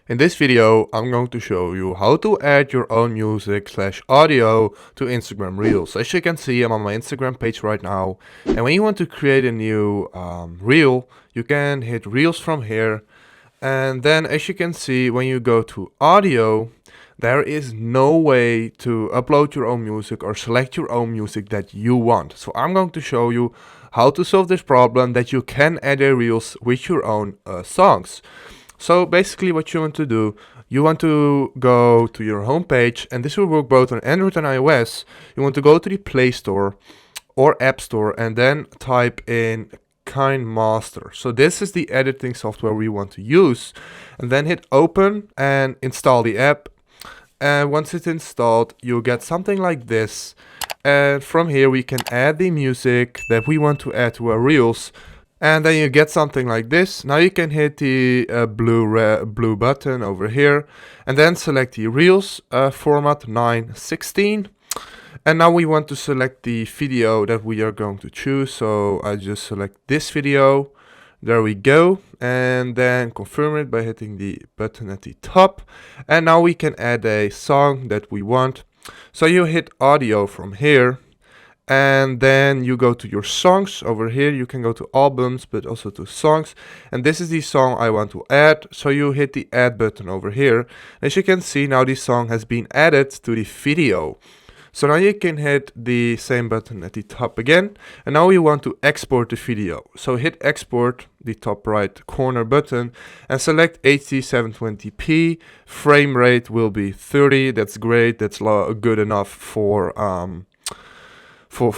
In this video, I'm going to show you how to add your own music/audio to Instagram Reels. As you can see, I'm on my Instagram page right now. And when you want to create a new reel, you can hit Reels from here. And then as you can see, when you go to audio, there is no way to upload your own music or select your own music that you want. So I'm going to show you how to solve this problem, that you can add a Reels with your own songs. So basically what you want to do, you want to go to your home page, and this will work both on Android and iOS. You want to go to the Play Store or App Store and then type in KineMaster. So this is the editing software we want to use, and then hit open and install the app. And once it's installed, you'll get something like this. And from here we can add the music that we want to add to our Reels. And then you get something like this. Now you can hit the blue button over here and then select the Reels format 9:16. And now we want to select the video that we are going to choose. So I just select this video. There we go. And then confirm it by hitting the button at the top. And now we can add a song that we want. So you hit audio from here. And then you go to your songs over here. You can go to albums, but also to songs. And this is the song I want to add. So you hit the add button over here. As you can see, now this song has been added to the video. So now you can hit the same button at the top again. And now we want to export the video. So hit export, the top right corner button, and select HD 720p. Frame rate will be 30. That's great. That's good enough for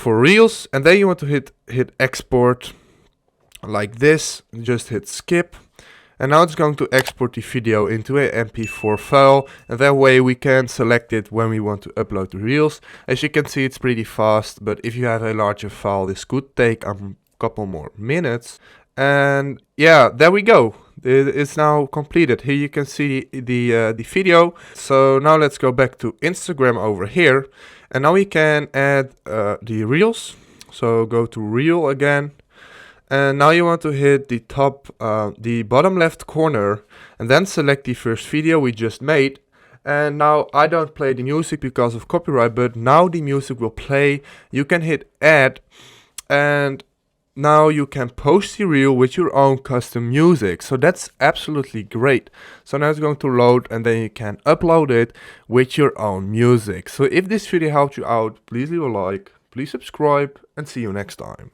Reels. And then you want to hit export like this. Just hit skip. And now it's going to export the video into a MP4 file, and that way we can select it when we want to upload the Reels. As you can see, it's pretty fast, but if you have a larger file, this could take a couple more minutes. And yeah, there we go. It's now completed. Here you can see the video. So now let's go back to Instagram over here, and now we can add the Reels. So go to Reel again. And now you want to hit the bottom left corner and then select the first video we just made. And now I don't play the music because of copyright, but now the music will play. You can hit add, and now you can post the reel with your own custom music. So that's absolutely great. So now it's going to load, and then you can upload it with your own music. So if this video helped you out, please leave a like, please subscribe, and see you next time.